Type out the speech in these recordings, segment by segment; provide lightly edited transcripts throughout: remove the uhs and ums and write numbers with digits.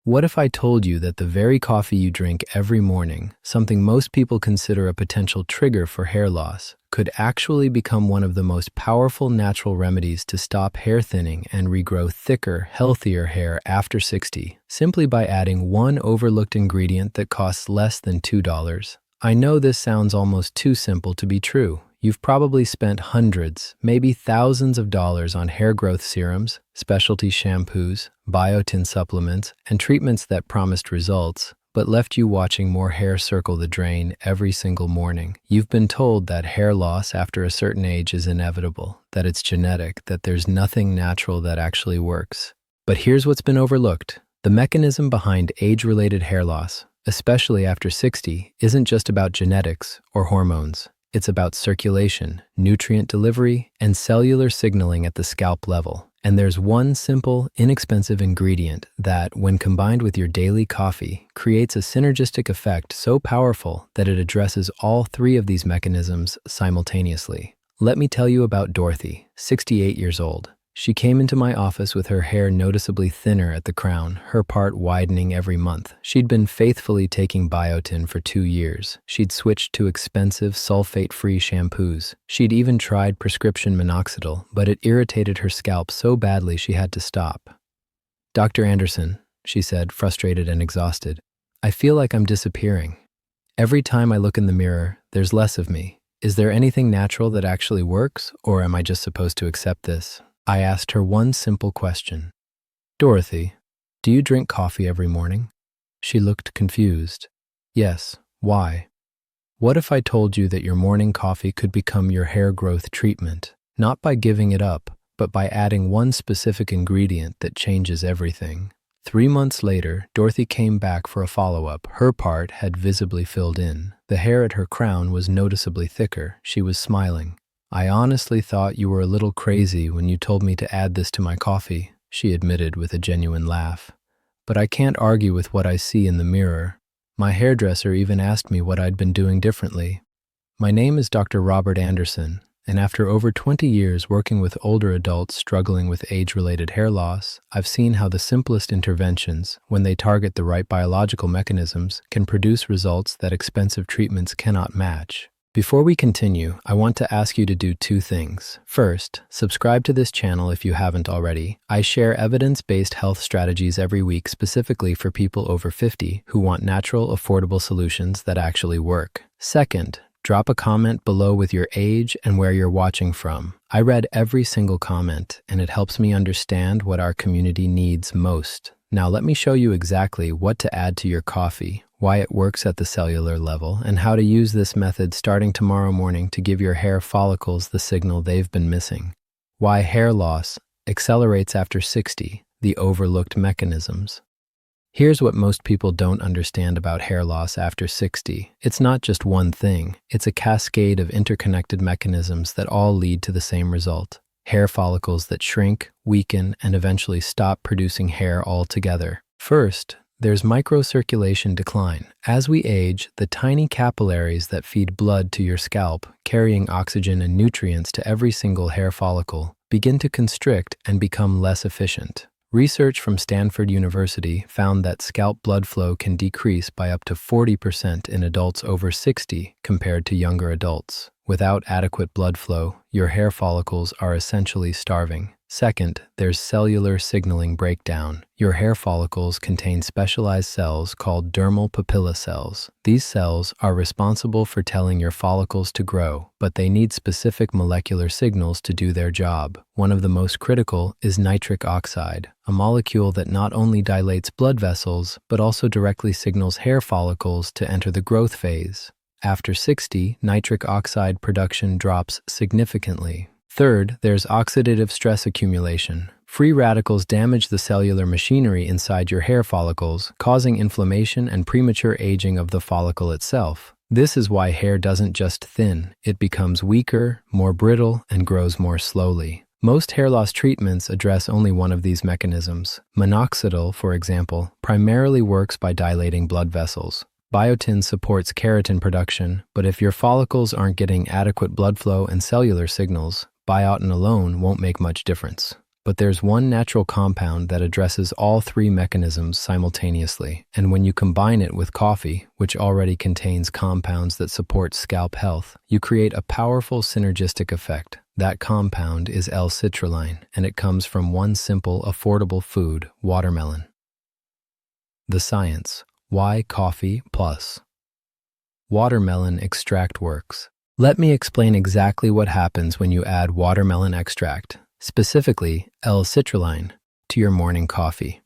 What if I told you that the very coffee you drink every morning, something most people consider a potential trigger for hair loss, could actually become one of the most powerful natural remedies to stop hair thinning and regrow thicker, healthier hair after 60, simply by adding one overlooked ingredient that costs less than $2? I know this sounds almost too simple to be true. You've probably spent hundreds, maybe thousands of dollars on hair growth serums, specialty shampoos, biotin supplements, and treatments that promised results, but left you watching more hair circle the drain every single morning. You've been told that hair loss after a certain age is inevitable, that it's genetic, that there's nothing natural that actually works. But here's what's been overlooked. The mechanism behind age-related hair loss, especially after 60, isn't just about genetics or hormones. It's about circulation, nutrient delivery, and cellular signaling at the scalp level. And there's one simple, inexpensive ingredient that, when combined with your daily coffee, creates a synergistic effect so powerful that it addresses all three of these mechanisms simultaneously. Let me tell you about Dorothy, 68 years old. She came into my office with her hair noticeably thinner at the crown, her part widening every month. She'd been faithfully taking biotin for 2 years. She'd switched to expensive sulfate-free shampoos. She'd even tried prescription minoxidil, but it irritated her scalp so badly she had to stop. "Dr. Anderson," she said, frustrated and exhausted, "I feel like I'm disappearing. Every time I look in the mirror, there's less of me. Is there anything natural that actually works, or am I just supposed to accept this?" I asked her one simple question. "Dorothy, do you drink coffee every morning?" She looked confused. "Yes, why?" "What if I told you that your morning coffee could become your hair growth treatment, not by giving it up, but by adding one specific ingredient that changes everything?" 3 months later, Dorothy came back for a follow-up. Her part had visibly filled in. The hair at her crown was noticeably thicker. She was smiling. "I honestly thought you were a little crazy when you told me to add this to my coffee," she admitted with a genuine laugh. "But I can't argue with what I see in the mirror. My hairdresser even asked me what I'd been doing differently." My name is Dr. Robert Anderson, and after over 20 years working with older adults struggling with age-related hair loss, I've seen how the simplest interventions, when they target the right biological mechanisms, can produce results that expensive treatments cannot match. Before we continue, I want to ask you to do 2 things. First, subscribe to this channel if you haven't already. I share evidence-based health strategies every week specifically for people over 50 who want natural, affordable solutions that actually work. Second, drop a comment below with your age and where you're watching from. I read every single comment, and it helps me understand what our community needs most. Now let me show you exactly what to add to your coffee, why it works at the cellular level, and how to use this method starting tomorrow morning to give your hair follicles the signal they've been missing. Why hair loss accelerates after 60, the overlooked mechanisms. Here's what most people don't understand about hair loss after 60. It's not just one thing. It's a cascade of interconnected mechanisms that all lead to the same result: hair follicles that shrink, weaken, and eventually stop producing hair altogether. First, there's microcirculation decline. As we age, the tiny capillaries that feed blood to your scalp, carrying oxygen and nutrients to every single hair follicle, begin to constrict and become less efficient. Research from Stanford University found that scalp blood flow can decrease by up to 40% in adults over 60 compared to younger adults. Without adequate blood flow, your hair follicles are essentially starving. Second, there's cellular signaling breakdown. Your hair follicles contain specialized cells called dermal papilla cells. These cells are responsible for telling your follicles to grow, but they need specific molecular signals to do their job. One of the most critical is nitric oxide, a molecule that not only dilates blood vessels, but also directly signals hair follicles to enter the growth phase. After 60, nitric oxide production drops significantly. Third, there's oxidative stress accumulation. Free radicals damage the cellular machinery inside your hair follicles, causing inflammation and premature aging of the follicle itself. This is why hair doesn't just thin, it becomes weaker, more brittle, and grows more slowly. Most hair loss treatments address only one of these mechanisms. Minoxidil, for example, primarily works by dilating blood vessels. Biotin supports keratin production, but if your follicles aren't getting adequate blood flow and cellular signals, biotin alone won't make much difference. but there's one natural compound that addresses all three mechanisms simultaneously, and when you combine it with coffee, which already contains compounds that support scalp health, you create a powerful synergistic effect. That compound is L-citrulline, and it comes from one simple, affordable food, watermelon. The science. Why coffee plus watermelon extract works. Let me explain exactly what happens when you add watermelon extract, specifically L-citrulline, to your morning coffee.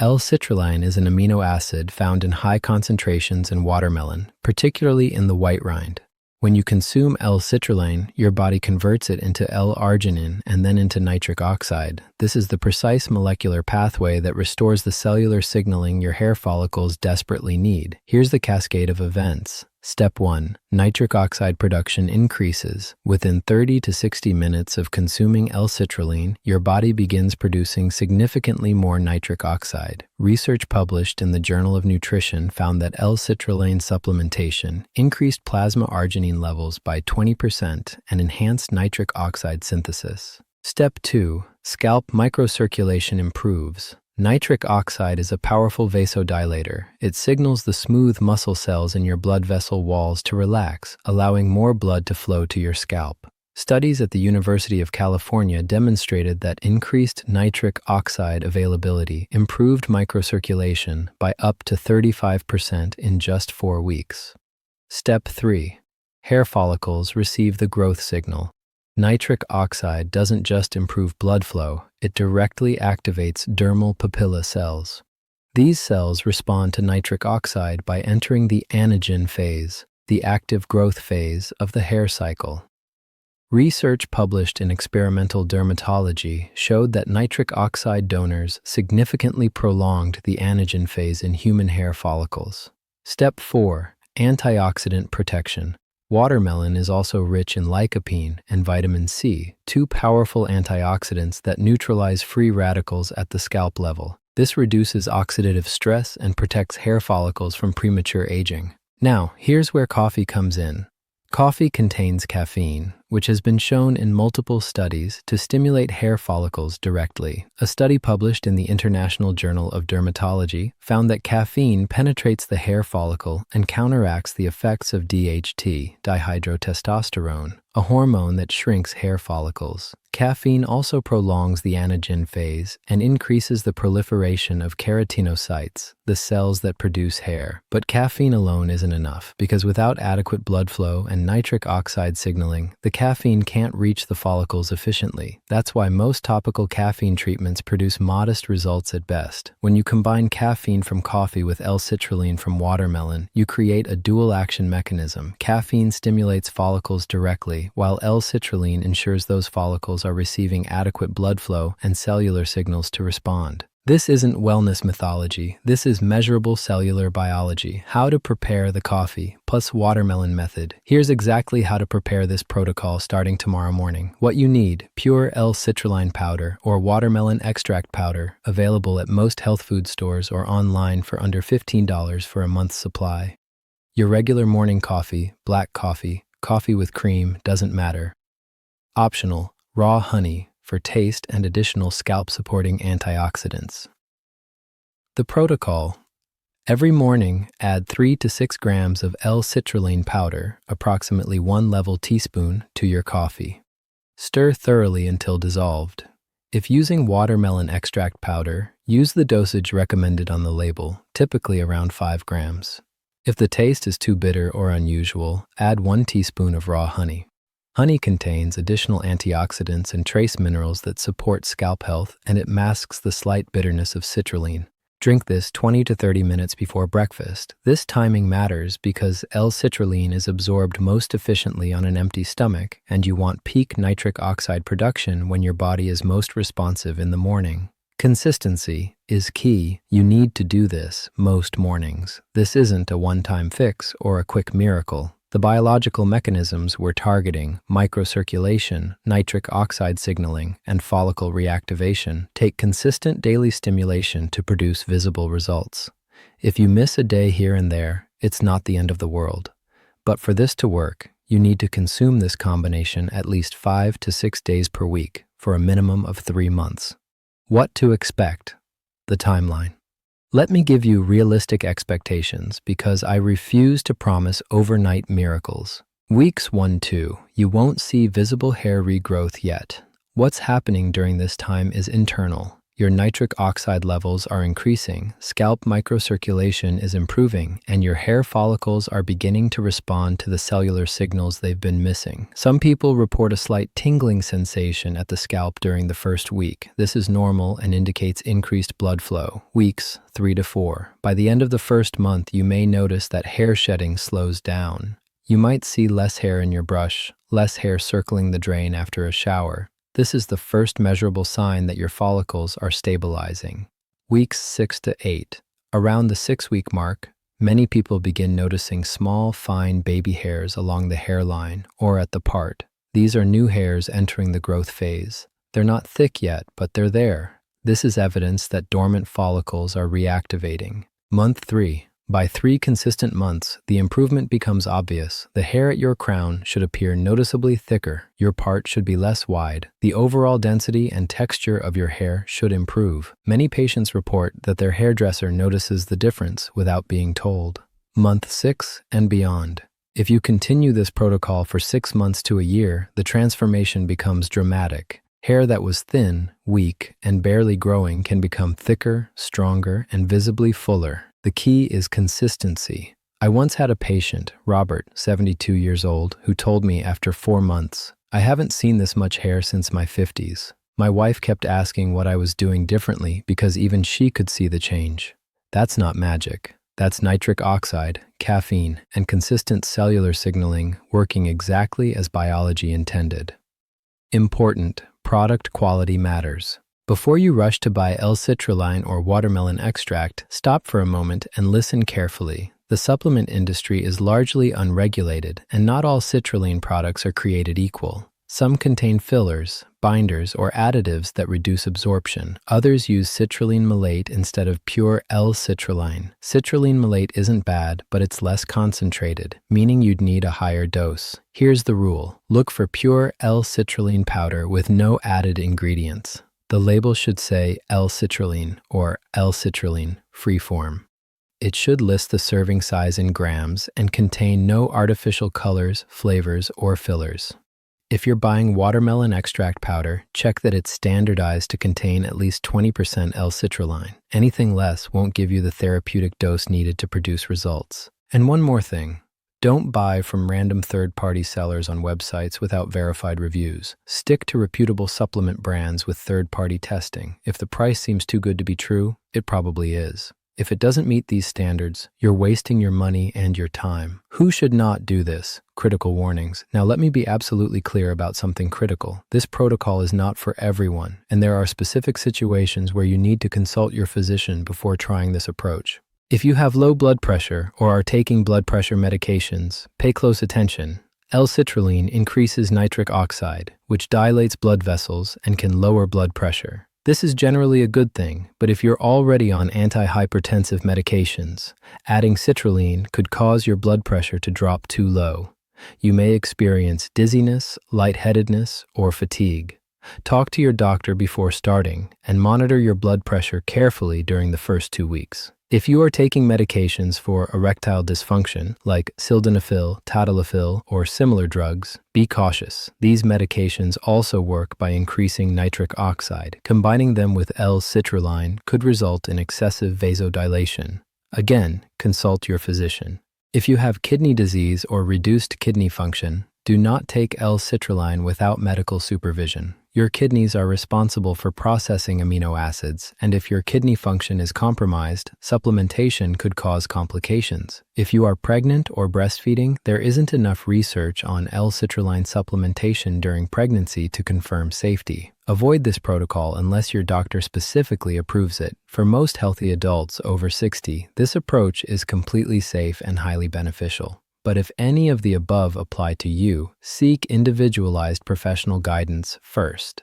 L-citrulline is an amino acid found in high concentrations in watermelon, particularly in the white rind. When you consume L-citrulline, your body converts it into L-arginine and then into nitric oxide. This is the precise molecular pathway that restores the cellular signaling your hair follicles desperately need. Here's the cascade of events. Step 1. Nitric oxide production increases. Within 30 to 60 minutes of consuming L-citrulline, your body begins producing significantly more nitric oxide. Research published in the Journal of Nutrition found that L-citrulline supplementation increased plasma arginine levels by 20% and enhanced nitric oxide synthesis. Step 2. Scalp microcirculation improves. Nitric oxide is a powerful vasodilator. It signals the smooth muscle cells in your blood vessel walls to relax, allowing more blood to flow to your scalp. Studies at the University of California demonstrated that increased nitric oxide availability improved microcirculation by up to 35% in just 4 weeks. Step 3. Hair follicles receive the growth signal. Nitric oxide doesn't just improve blood flow, it directly activates dermal papilla cells. These cells respond to nitric oxide by entering the anagen phase, the active growth phase of the hair cycle. Research published in Experimental Dermatology showed that nitric oxide donors significantly prolonged the anagen phase in human hair follicles. Step 4. Antioxidant protection. Watermelon is also rich in lycopene and vitamin C, two powerful antioxidants that neutralize free radicals at the scalp level. This reduces oxidative stress and protects hair follicles from premature aging. Now, here's where coffee comes in. Coffee contains caffeine, which has been shown in multiple studies to stimulate hair follicles directly. A study published in the International Journal of Dermatology found that caffeine penetrates the hair follicle and counteracts the effects of DHT, dihydrotestosterone, a hormone that shrinks hair follicles. Caffeine also prolongs the anagen phase and increases the proliferation of keratinocytes, the cells that produce hair. But caffeine alone isn't enough, because without adequate blood flow and nitric oxide signaling, the caffeine can't reach the follicles efficiently. That's why most topical caffeine treatments produce modest results at best. When you combine caffeine from coffee with L-citrulline from watermelon, you create a dual-action mechanism. Caffeine stimulates follicles directly, while L-citrulline ensures those follicles are receiving adequate blood flow and cellular signals to respond. This isn't wellness mythology. This is measurable cellular biology. How to prepare the coffee plus watermelon method. Here's exactly how to prepare this protocol starting tomorrow morning. What you need: pure L-citrulline powder or watermelon extract powder, available at most health food stores or online for under $15 for a month's supply. Your regular morning coffee, black coffee, coffee with cream, doesn't matter. Optional: raw honey for taste and additional scalp-supporting antioxidants. The protocol: every morning, add 3 to 6 grams of L-citrulline powder, approximately 1 level teaspoon, to your coffee. Stir thoroughly until dissolved. If using watermelon extract powder, use the dosage recommended on the label, typically around 5 grams. If the taste is too bitter or unusual, add 1 teaspoon of raw honey. Honey contains additional antioxidants and trace minerals that support scalp health, and it masks the slight bitterness of citrulline. Drink this 20 to 30 minutes before breakfast. This timing matters because L-citrulline is absorbed most efficiently on an empty stomach, and you want peak nitric oxide production when your body is most responsive in the morning. Consistency is key. You need to do this most mornings. This isn't a one-time fix or a quick miracle. The biological mechanisms we're targeting, microcirculation, nitric oxide signaling, and follicle reactivation, take consistent daily stimulation to produce visible results. If you miss a day here and there, it's not the end of the world. But for this to work, you need to consume this combination at least 5 to 6 days per week, for a minimum of 3 months. What to expect? The timeline. Let me give you realistic expectations because I refuse to promise overnight miracles. Weeks 1-2, you won't see visible hair regrowth yet. What's happening during this time is internal. Your nitric oxide levels are increasing, scalp microcirculation is improving, and your hair follicles are beginning to respond to the cellular signals they've been missing. Some people report a slight tingling sensation at the scalp during the first week. This is normal and indicates increased blood flow. Weeks 3-4. By the end of the first month, you may notice that hair shedding slows down. You might see less hair in your brush, less hair circling the drain after a shower. This is the first measurable sign that your follicles are stabilizing. Weeks 6-8. Around the 6-week mark, many people begin noticing small, fine baby hairs along the hairline or at the part. These are new hairs entering the growth phase. They're not thick yet, but they're there. This is evidence that dormant follicles are reactivating. Month 3. By 3 consistent months, the improvement becomes obvious. The hair at your crown should appear noticeably thicker. Your part should be less wide. The overall density and texture of your hair should improve. Many patients report that their hairdresser notices the difference without being told. Month 6 and beyond. If you continue this protocol for 6 months to a year, the transformation becomes dramatic. Hair that was thin, weak, and barely growing can become thicker, stronger, and visibly fuller. The key is consistency. I once had a patient, Robert, 72 years old, who told me after 4 months, "I haven't seen this much hair since my 50s. My wife kept asking what I was doing differently because even she could see the change." That's not magic. That's nitric oxide, caffeine, and consistent cellular signaling working exactly as biology intended. Important, product quality matters. Before you rush to buy L-citrulline or watermelon extract, stop for a moment and listen carefully. The supplement industry is largely unregulated, and not all citrulline products are created equal. Some contain fillers, binders, or additives that reduce absorption. Others use citrulline malate instead of pure L-citrulline. Citrulline malate isn't bad, but it's less concentrated, meaning you'd need a higher dose. Here's the rule. Look for pure L-citrulline powder with no added ingredients. The label should say L-citrulline or L-citrulline freeform. It should list the serving size in grams and contain no artificial colors, flavors, or fillers. If you're buying watermelon extract powder, check that it's standardized to contain at least 20% L-citrulline. Anything less won't give you the therapeutic dose needed to produce results. And one more thing. Don't buy from random third-party sellers on websites without verified reviews. Stick to reputable supplement brands with third-party testing. If the price seems too good to be true, it probably is. If it doesn't meet these standards, you're wasting your money and your time. Who should not do this? Critical warnings. Now let me be absolutely clear about something critical. This protocol is not for everyone, and there are specific situations where you need to consult your physician before trying this approach. If you have low blood pressure or are taking blood pressure medications, pay close attention. L-citrulline increases nitric oxide, which dilates blood vessels and can lower blood pressure. This is generally a good thing, but if you're already on antihypertensive medications, adding citrulline could cause your blood pressure to drop too low. You may experience dizziness, lightheadedness, or fatigue. Talk to your doctor before starting and monitor your blood pressure carefully during the first 2 weeks. If you are taking medications for erectile dysfunction, like sildenafil, tadalafil, or similar drugs, be cautious. These medications also work by increasing nitric oxide. Combining them with L-citrulline could result in excessive vasodilation. Again, consult your physician. If you have kidney disease or reduced kidney function, do not take L-citrulline without medical supervision. Your kidneys are responsible for processing amino acids, and if your kidney function is compromised, supplementation could cause complications. If you are pregnant or breastfeeding, there isn't enough research on L-citrulline supplementation during pregnancy to confirm safety. Avoid this protocol unless your doctor specifically approves it. For most healthy adults over 60, this approach is completely safe and highly beneficial. But if any of the above apply to you, seek individualized professional guidance first.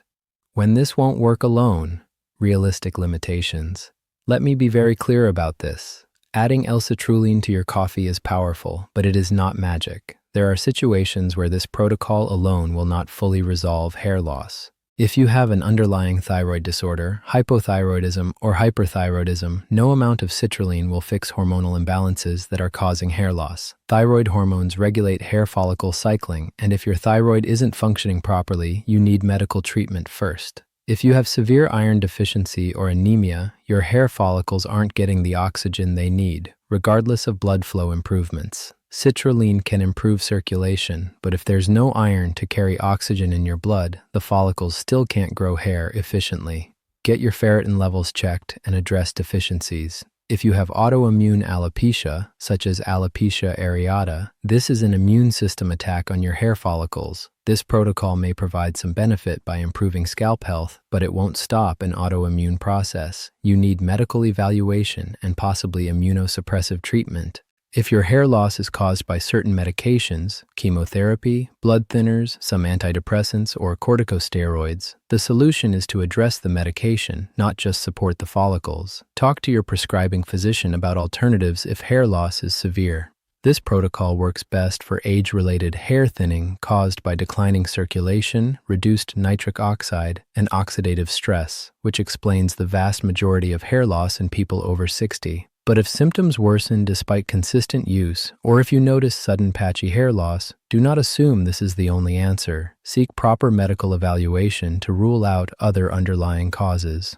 When this won't work alone, realistic limitations. Let me be very clear about this. Adding L-citrulline to your coffee is powerful, but it is not magic. There are situations where this protocol alone will not fully resolve hair loss. If you have an underlying thyroid disorder, hypothyroidism, or hyperthyroidism, no amount of citrulline will fix hormonal imbalances that are causing hair loss. Thyroid hormones regulate hair follicle cycling, and if your thyroid isn't functioning properly, you need medical treatment first. If you have severe iron deficiency or anemia, your hair follicles aren't getting the oxygen they need, regardless of blood flow improvements. Citrulline can improve circulation, but if there's no iron to carry oxygen in your blood, the follicles still can't grow hair efficiently. Get your ferritin levels checked and address deficiencies. If you have autoimmune alopecia, such as alopecia areata, this is an immune system attack on your hair follicles. This protocol may provide some benefit by improving scalp health, but it won't stop an autoimmune process. You need medical evaluation and possibly immunosuppressive treatment. If your hair loss is caused by certain medications, chemotherapy, blood thinners, some antidepressants, or corticosteroids, the solution is to address the medication, not just support the follicles. Talk to your prescribing physician about alternatives if hair loss is severe. This protocol works best for age-related hair thinning caused by declining circulation, reduced nitric oxide, and oxidative stress, which explains the vast majority of hair loss in people over 60. But if symptoms worsen despite consistent use, or if you notice sudden patchy hair loss, do not assume this is the only answer. Seek proper medical evaluation to rule out other underlying causes.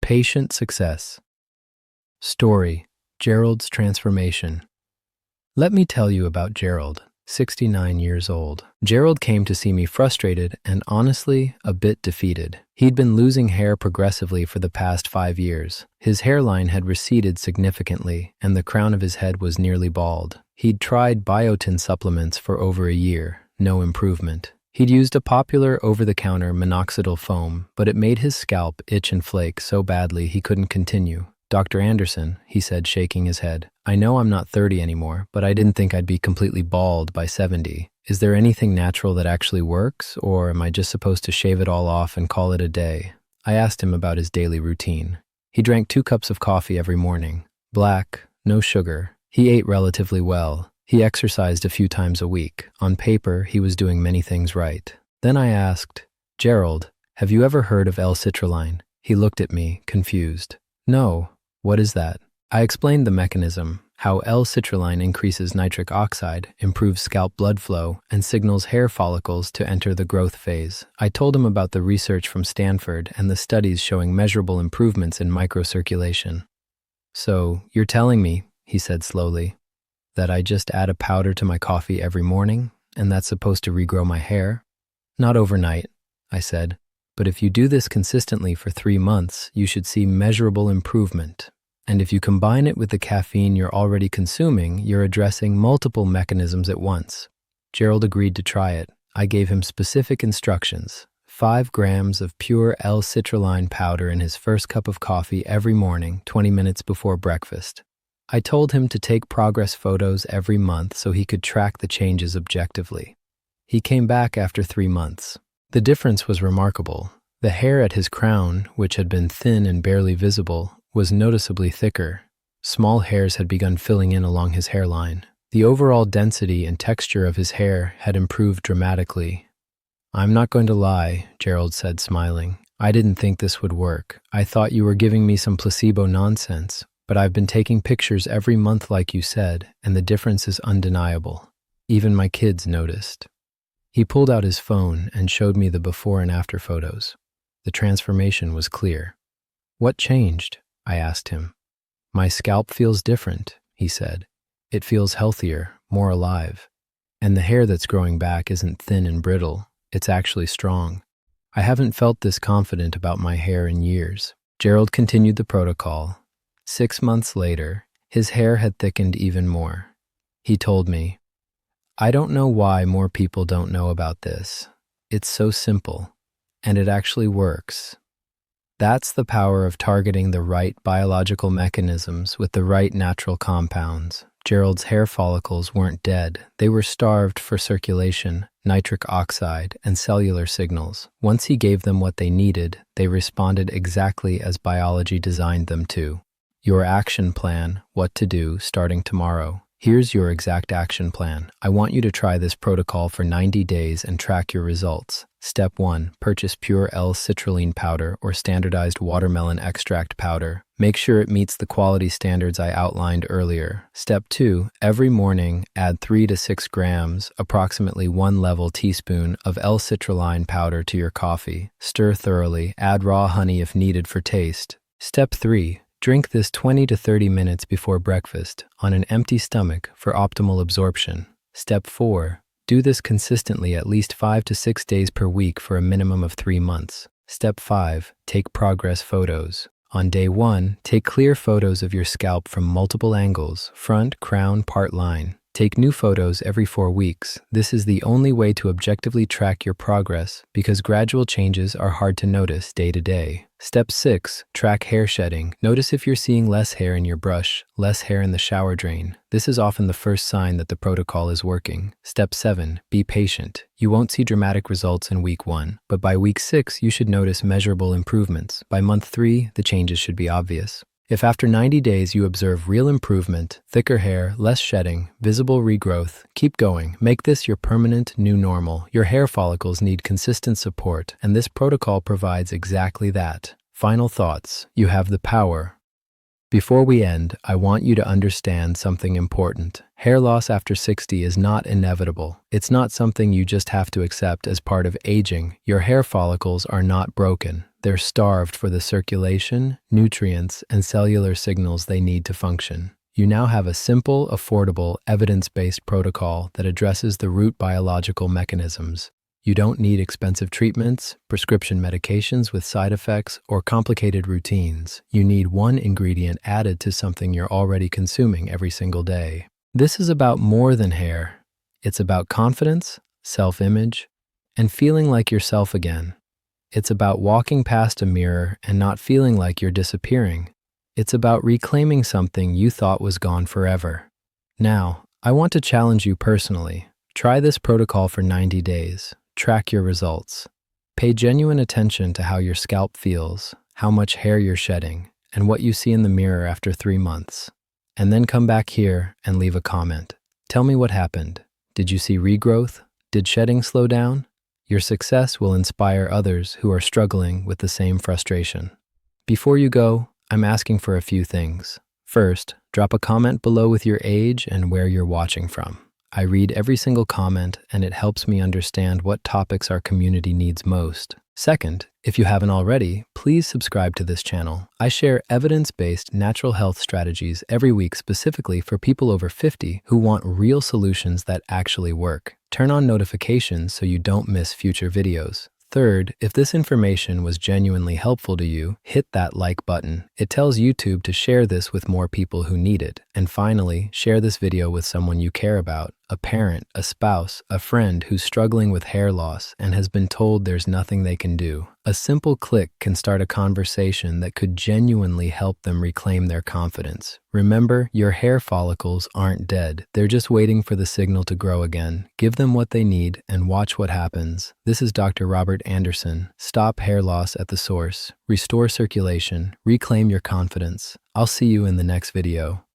Patient success. Story: Gerald's transformation. Let me tell you about Gerald, 69 years old. Gerald came to see me frustrated and honestly a bit defeated. He'd been losing hair progressively for the past 5 years. His hairline had receded significantly, and the crown of his head was nearly bald. He'd tried biotin supplements for over a year, no improvement. He'd used a popular over-the-counter minoxidil foam, but it made his scalp itch and flake so badly he couldn't continue. "Dr. Anderson," he said, shaking his head, "I know I'm not 30 anymore, but I didn't think I'd be completely bald by 70. Is there anything natural that actually works, or am I just supposed to shave it all off and call it a day?" I asked him about his daily routine. He drank 2 cups of coffee every morning. Black, no sugar. He ate relatively well. He exercised a few times a week. On paper, he was doing many things right. Then I asked, "Gerald, have you ever heard of L-citrulline?" He looked at me, confused. "No. What is that?" I explained the mechanism, how L-citrulline increases nitric oxide, improves scalp blood flow, and signals hair follicles to enter the growth phase. I told him about the research from Stanford and the studies showing measurable improvements in microcirculation. "So, you're telling me," he said slowly, "that I just add a powder to my coffee every morning, and that's supposed to regrow my hair?" "Not overnight," I said. "But if you do this consistently for 3 months, you should see measurable improvement. And if you combine it with the caffeine you're already consuming, you're addressing multiple mechanisms at once." Gerald agreed to try it. I gave him specific instructions: 5 grams of pure L-citrulline powder in his first cup of coffee every morning, 20 minutes before breakfast. I told him to take progress photos every month so he could track the changes objectively. He came back after 3 months. The difference was remarkable. The hair at his crown, which had been thin and barely visible, was noticeably thicker. Small hairs had begun filling in along his hairline. The overall density and texture of his hair had improved dramatically. "I'm not going to lie," Gerald said, smiling. "I didn't think this would work. I thought you were giving me some placebo nonsense, but I've been taking pictures every month like you said, and the difference is undeniable. Even my kids noticed." He pulled out his phone and showed me the before and after photos. The transformation was clear. "What changed?" I asked him. "My scalp feels different," he said. "It feels healthier, more alive. And the hair that's growing back isn't thin and brittle. It's actually strong. I haven't felt this confident about my hair in years." Gerald continued the protocol. 6 months later, his hair had thickened even more. He told me, "I don't know why more people don't know about this. It's so simple, and it actually works." That's the power of targeting the right biological mechanisms with the right natural compounds. Gerald's hair follicles weren't dead. They were starved for circulation, nitric oxide, and cellular signals. Once he gave them what they needed, they responded exactly as biology designed them to. Your action plan, what to do starting tomorrow. Here's your exact action plan. I want you to try this protocol for 90 days and track your results. Step 1. Purchase pure L-citrulline powder or standardized watermelon extract powder. Make sure it meets the quality standards I outlined earlier. Step 2. Every morning, add 3 to 6 grams, approximately 1 level teaspoon of L-citrulline powder to your coffee. Stir thoroughly. Add raw honey if needed for taste. Step 3. Drink this 20 to 30 minutes before breakfast on an empty stomach for optimal absorption. Step 4. Do this consistently at least 5 to 6 days per week for a minimum of 3 months. Step 5. Take progress photos. On day 1, take clear photos of your scalp from multiple angles, front, crown, part line. Take new photos every 4 weeks. This is the only way to objectively track your progress because gradual changes are hard to notice day to day. Step 6. Track hair shedding. Notice if you're seeing less hair in your brush, less hair in the shower drain. This is often the first sign that the protocol is working. Step 7. Be patient. You won't see dramatic results in week 1, but by week 6, you should notice measurable improvements. By month 3, the changes should be obvious. If after 90 days you observe real improvement, thicker hair, less shedding, visible regrowth, keep going. Make this your permanent new normal. Your hair follicles need consistent support, and this protocol provides exactly that. Final thoughts. You have the power. Before we end, I want you to understand something important. Hair loss after 60 is not inevitable. It's not something you just have to accept as part of aging. Your hair follicles are not broken. They're starved for the circulation, nutrients, and cellular signals they need to function. You now have a simple, affordable, evidence-based protocol that addresses the root biological mechanisms. You don't need expensive treatments, prescription medications with side effects, or complicated routines. You need one ingredient added to something you're already consuming every single day. This is about more than hair. It's about confidence, self-image, and feeling like yourself again. It's about walking past a mirror and not feeling like you're disappearing. It's about reclaiming something you thought was gone forever. Now, I want to challenge you personally. Try this protocol for 90 days. Track your results. Pay genuine attention to how your scalp feels, how much hair you're shedding, and what you see in the mirror after 3 months. And then come back here and leave a comment. Tell me what happened. Did you see regrowth? Did shedding slow down? Your success will inspire others who are struggling with the same frustration. Before you go, I'm asking for a few things. First, drop a comment below with your age and where you're watching from. I read every single comment, and it helps me understand what topics our community needs most. Second, if you haven't already, please subscribe to this channel. I share evidence-based natural health strategies every week specifically for people over 50 who want real solutions that actually work. Turn on notifications so you don't miss future videos. Third, if this information was genuinely helpful to you, hit that like button. It tells YouTube to share this with more people who need it. And finally, share this video with someone you care about, a parent, a spouse, a friend who's struggling with hair loss and has been told there's nothing they can do. A simple click can start a conversation that could genuinely help them reclaim their confidence. Remember, your hair follicles aren't dead. They're just waiting for the signal to grow again. Give them what they need and watch what happens. This is Dr. Robert Anderson. Stop hair loss at the source. Restore circulation. Reclaim your confidence. I'll see you in the next video.